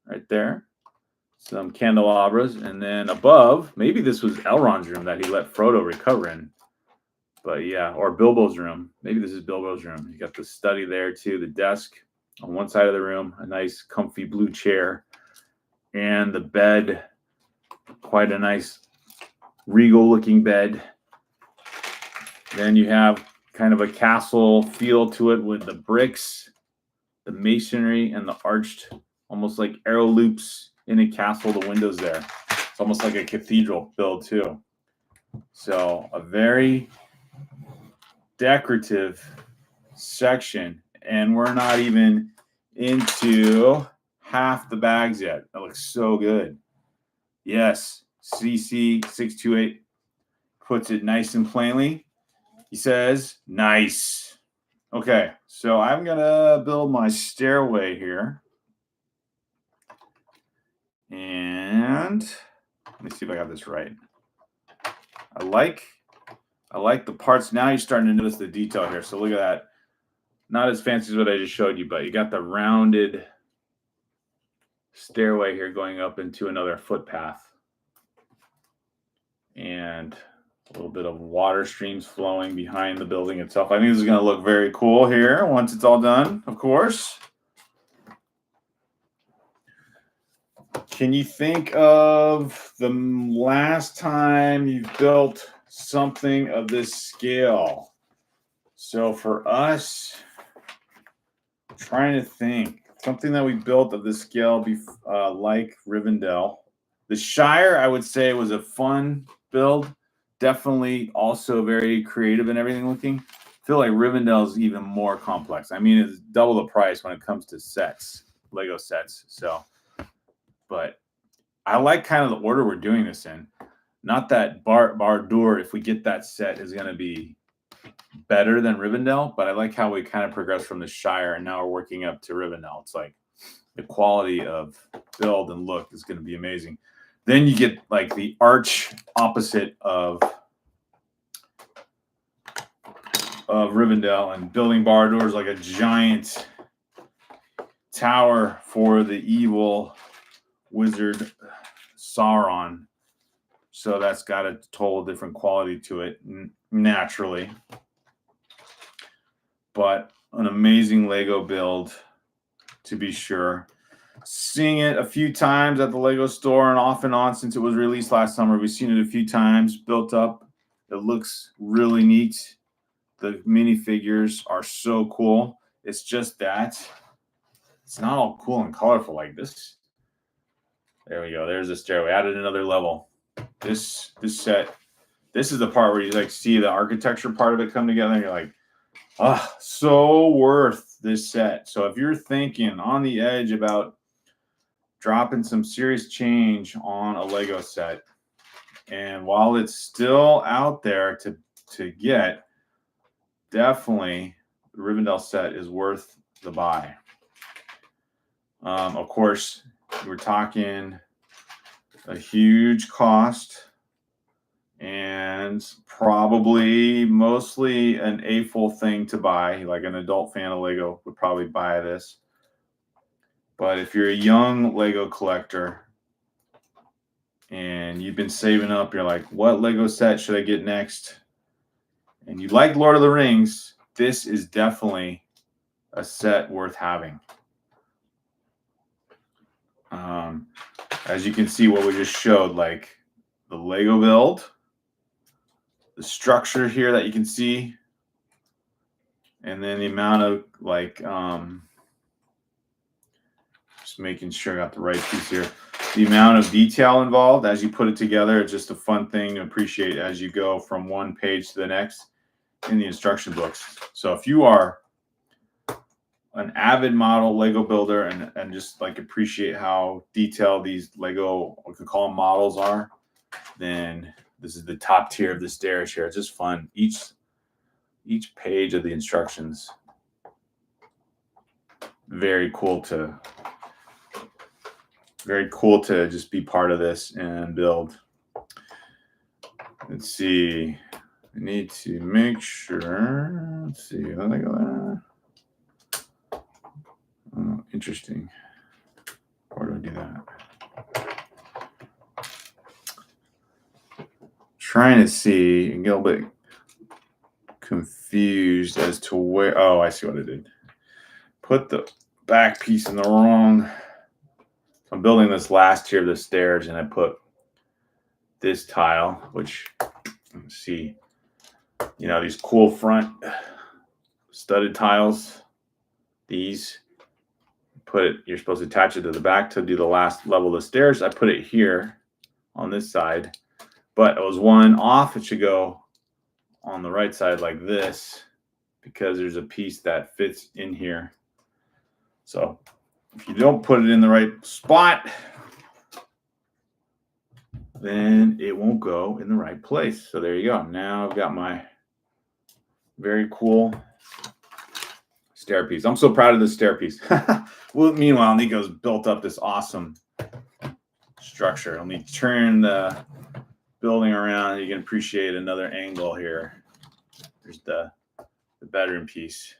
right there. Some candelabras. And then above, maybe this was Elrond's room that he let Frodo recover in. But yeah, or Bilbo's room. Maybe this is Bilbo's room. You got the study there too, the desk on one side of the room, a nice comfy blue chair, and the bed, quite a nice regal looking bed. Then you have kind of a castle feel to it with the bricks, the masonry, and the arched, almost like arrow loops in a castle, the windows there. It's almost like a cathedral build too. So a very decorative section, and we're not even into half the bags yet. That looks so good. Yes, CC628 puts it nice and plainly. He says, nice. Okay, so I'm gonna build my stairway here. And let me see if I got this right. I like the parts. Now you're starting to notice the detail here. So look at that. Not as fancy as what I just showed you, but you got the rounded stairway here going up into another footpath. And a little bit of water streams flowing behind the building itself. I think this is going to look very cool here once it's all done, of course. Can you think of the last time you've built something of this scale? So for us, I'm trying to think something that we built of this scale, like Rivendell. The Shire, I would say, was a fun build. Definitely also very creative and everything looking. I feel like Rivendell is even more complex. I mean, it's double the price when it comes to sets, Lego sets. So, but I like kind of the order we're doing this in. Not that Bardur, if we get that set, is going to be better than Rivendell, but I like how we kind of progress from the Shire and now we're working up to Rivendell. It's like the quality of build and look is going to be amazing. Then you get like the arch opposite of Rivendell, and building Bardur is like a giant tower for the evil wizard Sauron. So that's got a total different quality to it naturally. But an amazing Lego build, to be sure. Seeing it a few times at the Lego store and off and on since it was released last summer. We've seen it a few times built up. It looks really neat. The minifigures are so cool. It's just that it's not all cool and colorful like this. There we go. There's the stairway. Added another level. This set. This is the part where you like see the architecture part of it come together, and you're like, ah, so worth this set. So if you're thinking on the edge about dropping some serious change on a Lego set, and while it's still out there to get, definitely the Rivendell set is worth the buy. Of course, we're talking a huge cost and probably mostly an A-full thing to buy. Like an adult fan of Lego would probably buy this. But if you're a young Lego collector and you've been saving up, you're like, what Lego set should I get next? And you like Lord of the Rings, this is definitely a set worth having. As you can see, what we just showed, like the Lego build, the structure here that you can see, and then the amount of like, just making sure I got the right piece here. The amount of detail involved as you put it together, it's just a fun thing to appreciate as you go from one page to the next in the instruction books. So if you are an avid model Lego builder and just like appreciate how detailed these Lego, we could call them models are, then this is the top tier of the stairs here. It's just fun. Each page of the instructions, very cool to just be part of this and build. Let's see. I need to make sure. Let's see. How did I go there? Oh, interesting. Where do I do that? Trying to see and get a little bit confused as to where. Oh, I see what I did. Put the back piece in the wrong. I'm building this last tier of the stairs, and I put this tile, which, let's see, you know, these cool front studded tiles. These, put it, you're supposed to attach it to the back to do the last level of the stairs. I put it here on this side, but it was one off. It should go on the right side like this because there's a piece that fits in here. So if you don't put it in the right spot, then it won't go in the right place. So there you go. Now I've got my very cool stair piece. I'm so proud of this stair piece. Well, meanwhile, Nico's built up this awesome structure. Let me turn the building around. You can appreciate another angle here. There's the bedroom piece.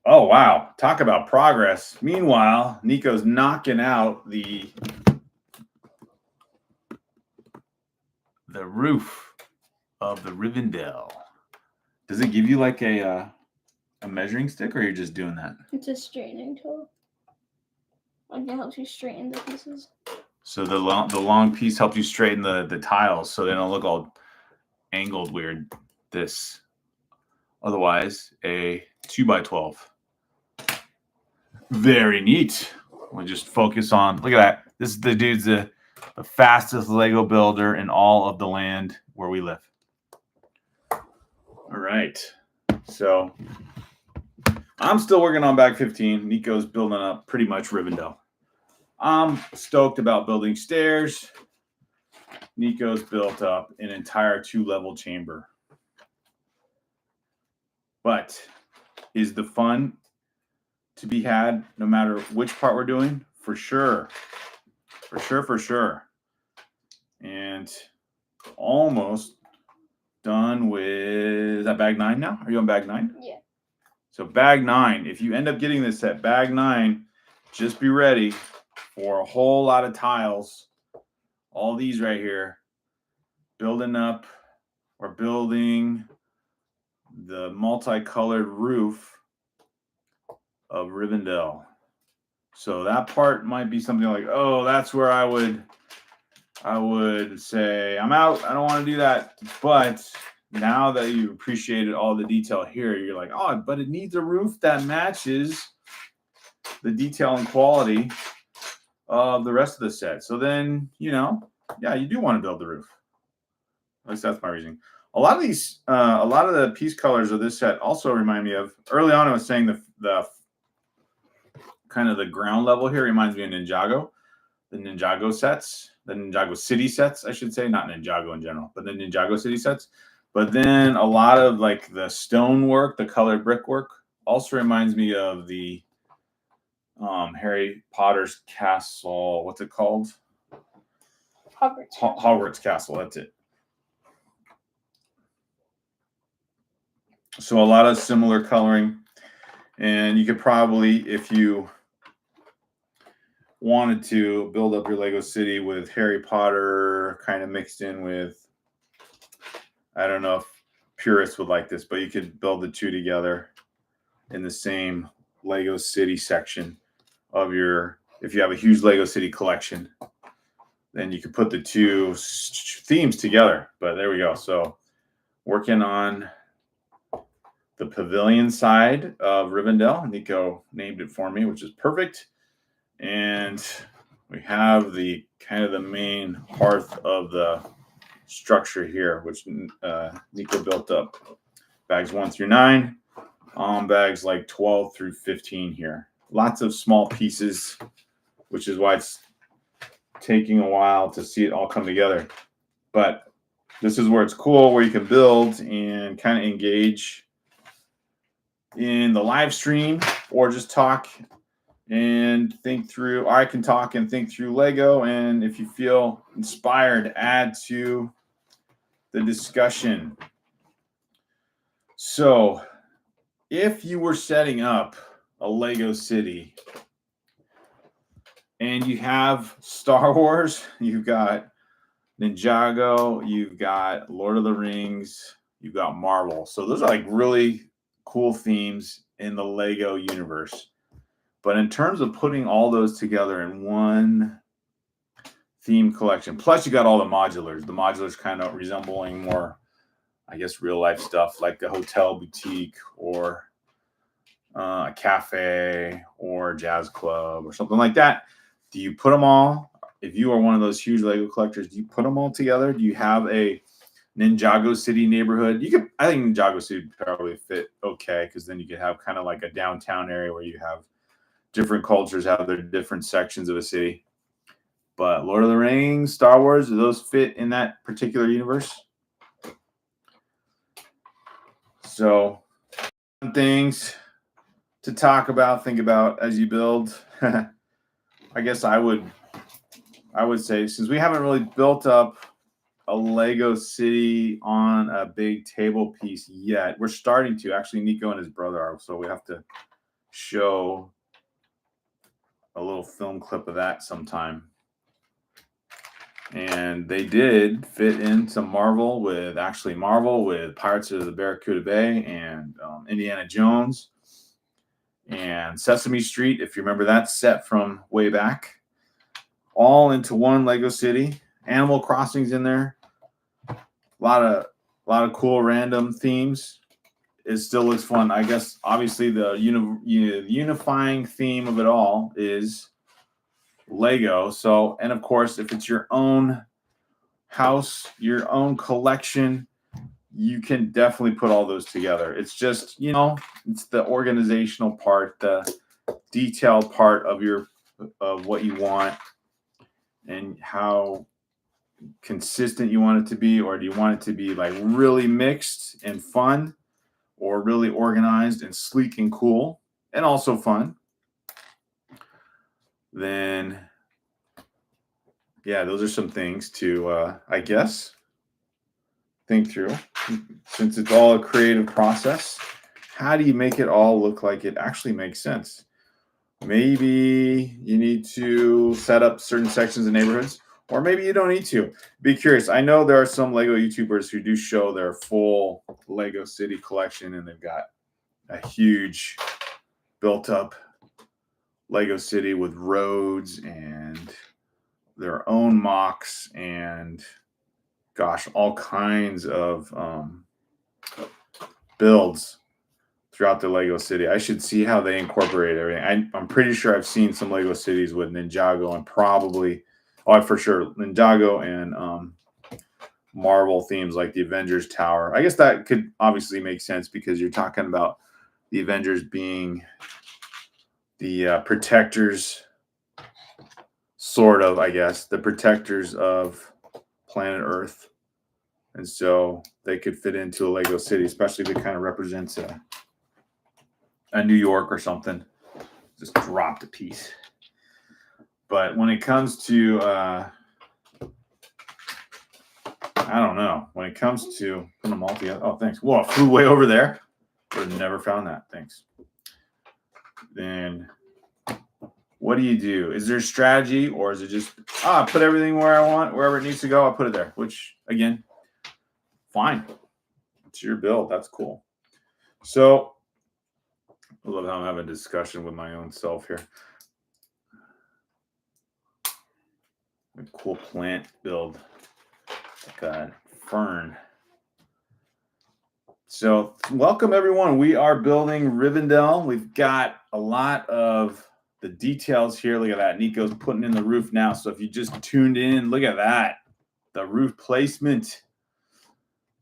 Oh, wow. Talk about progress. Meanwhile, Nico's knocking out the roof of the Rivendell. Does it give you like a measuring stick, or you're just doing that? It's a straightening tool. Like it helps you straighten the pieces. So the long piece helps you straighten the tiles so they don't look all angled weird. This. Otherwise, a 2x12. Very neat. We'll just focus on, look at that. This is the dude's the fastest Lego builder in all of the land where we live. All right. So I'm still working on bag 15. Nico's building up pretty much Rivendell. I'm stoked about building stairs. Nico's built up an entire 2-level chamber. But is the fun to be had no matter which part we're doing? For sure. For sure. And almost done with, is that bag 9 now? Are you on bag 9? Yeah. So bag 9, if you end up getting this at bag 9, just be ready for a whole lot of tiles. All these right here. Building up or building the multicolored roof of Rivendell. So that part might be something like, oh, that's where I would say, I'm out. I don't want to do that. But now that you've appreciated all the detail here, you're like, oh, but it needs a roof that matches the detail and quality of the rest of the set. So then, you know, yeah, you do want to build the roof. At least that's my reasoning. A lot of these, a lot of the piece colors of this set also remind me of, early on I was saying the kind of the ground level here reminds me of Ninjago. The Ninjago sets, the Ninjago city sets, I should say, not Ninjago in general, but the Ninjago city sets. But then a lot of like the stonework, the colored brickwork also reminds me of the Harry Potter's castle. What's it called? Hogwarts Castle. That's it. So a lot of similar coloring. And you could probably, if you wanted to, build up your Lego city with Harry Potter kind of mixed in with, I don't know if purists would like this, but you could build the two together in the same Lego city section of your, if you have a huge Lego city collection, then you could put the two themes together. But there we go. So working on the pavilion side of Rivendell. Nico named it for me, which is perfect. And we have the kind of the main hearth of the structure here, which Nico built up bags 1 through 9. bags like 12 through 15 here. Lots of small pieces, which is why it's taking a while to see it all come together. But this is where it's cool, where you can build and kind of engage in the live stream, or just talk and think through. I can talk and think through Lego, and if you feel inspired, add to the discussion. So if you were setting up a Lego city and you have Star Wars, you've got Ninjago, you've got Lord of the Rings, you've got Marvel. So those are like really cool themes in the Lego universe. But in terms of putting all those together in one theme collection, plus you got all the modulars kind of resembling more, I guess, real life stuff like the hotel boutique or a cafe or jazz club or something like that. Do you put them all? If you are one of those huge Lego collectors, do you put them all together? Do you have a Ninjago City neighborhood? I think Ninjago City would probably fit okay, because then you could have kind of like a downtown area where you have different cultures have their different sections of a city. But Lord of the Rings, Star Wars, do those fit in that particular universe? So, things to talk about, think about as you build. I guess I would say, since we haven't really built up a Lego city on a big table piece yet, we're starting to. Actually, Nico and his brother are, so we have to show a little film clip of that sometime. And they did fit into Marvel with Pirates of the Barracuda Bay and Indiana Jones and Sesame Street, if you remember that set from way back, all into one Lego city. Animal Crossing's in there. A lot of cool random themes. It still looks fun. I guess obviously the unifying theme of it all is Lego. So, and of course, if it's your own house, your own collection, you can definitely put all those together. It's just, it's the organizational part, the detailed part of what you want and how consistent you want it to be, or do you want it to be like really mixed and fun, or really organized and sleek and cool and also fun? Then yeah, those are some things to I guess think through. Since it's all a creative process, how do you make it all look like it actually makes sense? Maybe you need to set up certain sections of neighborhoods, or maybe you don't need to. Be curious. I know there are some Lego YouTubers who do show their full Lego city collection, and they've got a huge built up Lego city with roads and their own mocks and gosh, all kinds of builds throughout the Lego city. I should see how they incorporate everything. I'm pretty sure I've seen some Lego cities with Ninjago and for sure Ninjago and Marvel themes like the Avengers Tower. I guess that could obviously make sense because you're talking about the Avengers being the protectors, sort of, I guess, the protectors of planet Earth. And so they could fit into a Lego city, especially if it kind of represents a New York or something. Just dropped a piece. But when it comes to, I don't know. When it comes to putting them all together. Oh, thanks. Whoa, flew way over there. Would have never found that. Thanks. Then what do you do? Is there a strategy, or is it just, put everything where I want, wherever it needs to go, I'll put it there, which, again, fine. It's your build. That's cool. So I love how I'm having a discussion with my own self here. A cool plant build. Like a fern. So welcome, everyone. We are building Rivendell. We've got a lot of the details here. Look at that. Nico's putting in the roof now. So if you just tuned in, look at that. The roof placement.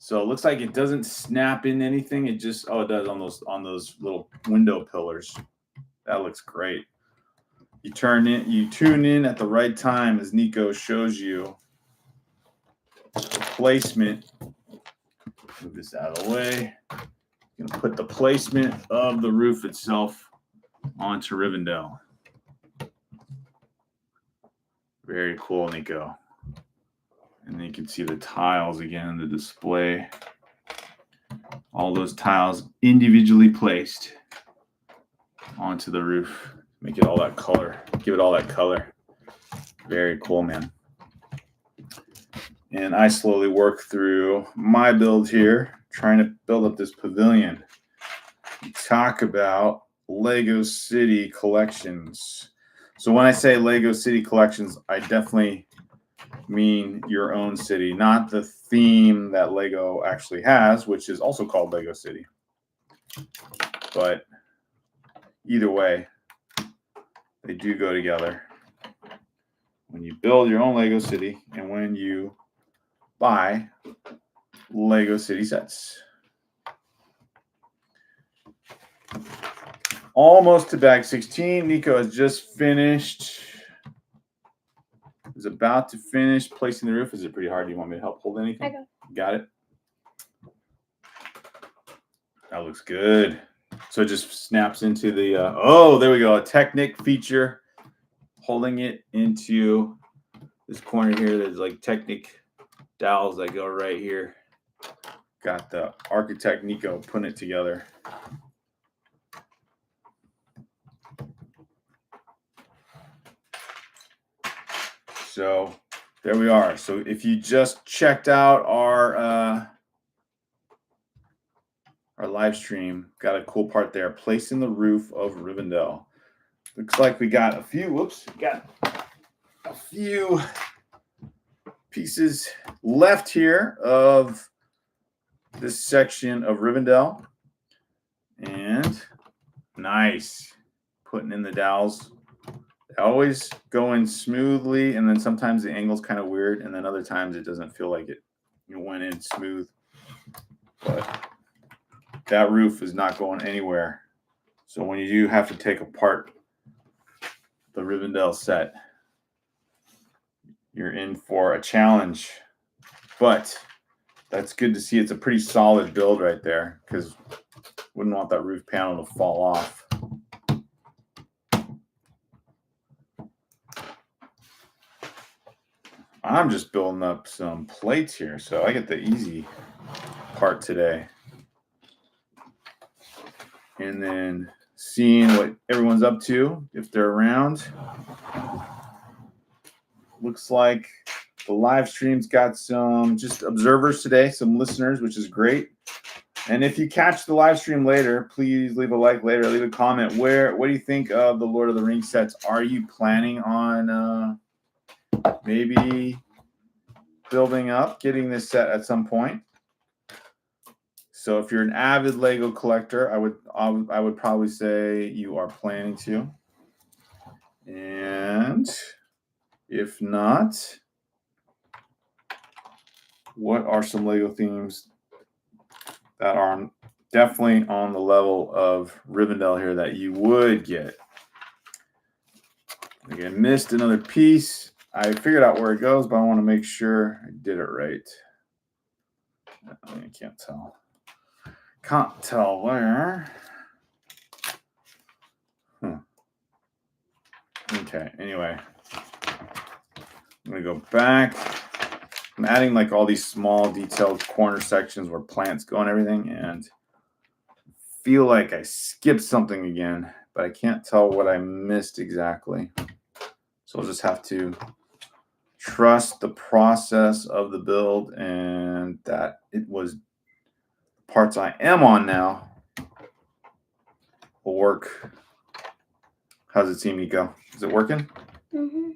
So it looks like it doesn't snap in anything. It just, oh, it does on those little window pillars. That looks great. You tune in at the right time as Nico shows you the placement. Move this out of the way. You're gonna put the placement of the roof itself onto Rivendell. Very cool, Nico. And then you can see the tiles again in the display. All those tiles individually placed onto the roof. Make it all that color. Give it all that color. Very cool, man. And I slowly work through my build here, trying to build up this pavilion. We talk about Lego City collections. So when I say Lego City collections, I definitely mean your own city, not the theme that Lego actually has, which is also called Lego City. But either way, they do go together. When you build your own Lego City and when you buy Lego City sets. Almost to bag 16. Nico has just finished. Is about to finish placing the roof. Is it pretty hard? Do you want me to help hold anything? I got it. That looks good. So it just snaps into the, oh, there we go. A Technic feature holding it into this corner here. There's like Technic dowels that go right here. Got the architect Nico putting it together. So there we are. So if you just checked out our live stream, got a cool part there. Placing the roof of Rivendell. Looks like we got a few. Whoops, got a few pieces left here of this section of Rivendell. And nice. Putting in the dowels. They always going smoothly, and then sometimes the angle's kind of weird, and then other times it doesn't feel like it went in smooth. But that roof is not going anywhere. So when you do have to take apart the Rivendell set, you're in for a challenge. But that's good to see. It's a pretty solid build right there, because wouldn't want that roof panel to fall off. I'm just building up some plates here, so I get the easy part today. And then seeing what everyone's up to, if they're around. Looks like the live stream's got some just observers today, some listeners, which is great. And if you catch the live stream later, please leave a like later, leave a comment. What do you think of the Lord of the Rings sets? Are you planning on maybe building up, getting this set at some point? So if you're an avid Lego collector, I would probably say you are planning to. And if not, what are some Lego themes that are definitely on the level of Rivendell here that you would get? Again, missed another piece. I figured out where it goes, but I want to make sure I did it right. I can't tell. Can't tell where. Okay, anyway. I'm going to go back. I'm adding like all these small detailed corner sections where plants go and everything, and feel like I skipped something again, but I can't tell what I missed exactly. So I'll just have to trust the process of the build and that it was parts I am on now will work. How's it seem, Nico? Is it working? Mm-hmm.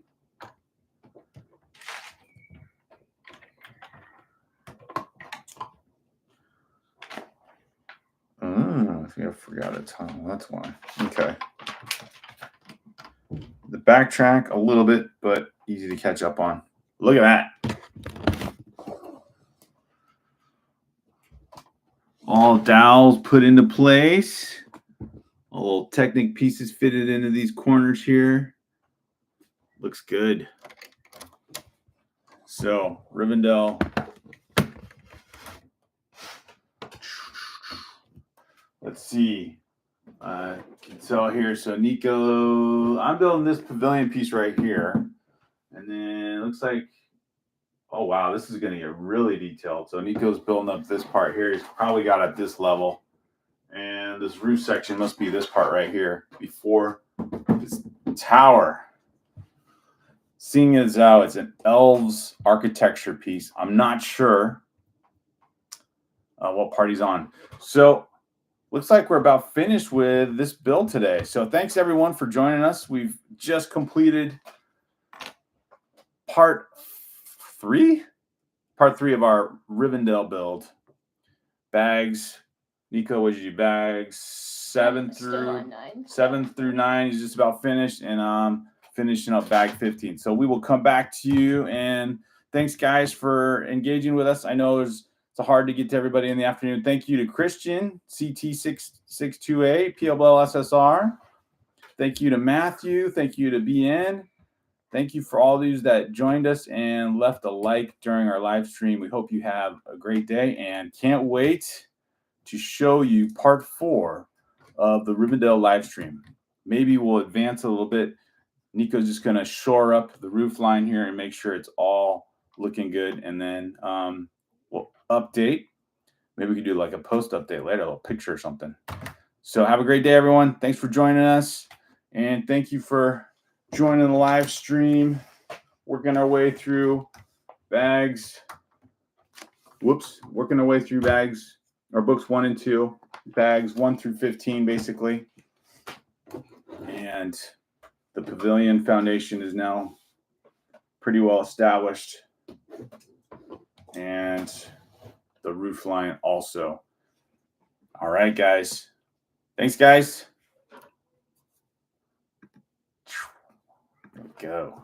Oh, I think I forgot a tile. That's why. Okay. The backtrack a little bit, but easy to catch up on. Look at that. All dowels put into place. All little Technic pieces fitted into these corners here. Looks good. So, Rivendell. Let's see. I can tell here. So, Nico, I'm building this pavilion piece right here. And then it looks like, oh, wow, this is going to get really detailed. So, Nico's building up this part here. He's probably got it at this level. And this roof section must be this part right here before this tower. Seeing as how it's an elves architecture piece, I'm not sure what part he's on. So looks like we're about finished with this build today. So thanks everyone for joining us. We've just completed part three of our Rivendell build. Bags. Nico, what did you do? Bags 7 through 9. He's just about finished, and I'm finishing up bag 15. So we will come back to you, and thanks guys for engaging with us. I know it's hard to get to everybody in the afternoon. Thank you to Christian, CT662A, PLSSR. Thank you to Matthew. Thank you to BN. Thank you for all these that joined us and left a like during our live stream. We hope you have a great day, and can't wait to show you part 4 of the Rivendell live stream. Maybe we'll advance a little bit. Nico's just going to shore up the roof line here and make sure it's all looking good. And then we'll update. Maybe we could do like a post update later, a little picture or something. So have a great day, everyone. Thanks for joining us. And thank you for joining the live stream. Working our way through bags. Working our way through bags. Our books 1 and 2, bags 1 through 15, basically. And the pavilion foundation is now pretty well established. And the roof line also. All right, guys. Thanks, guys. There we go.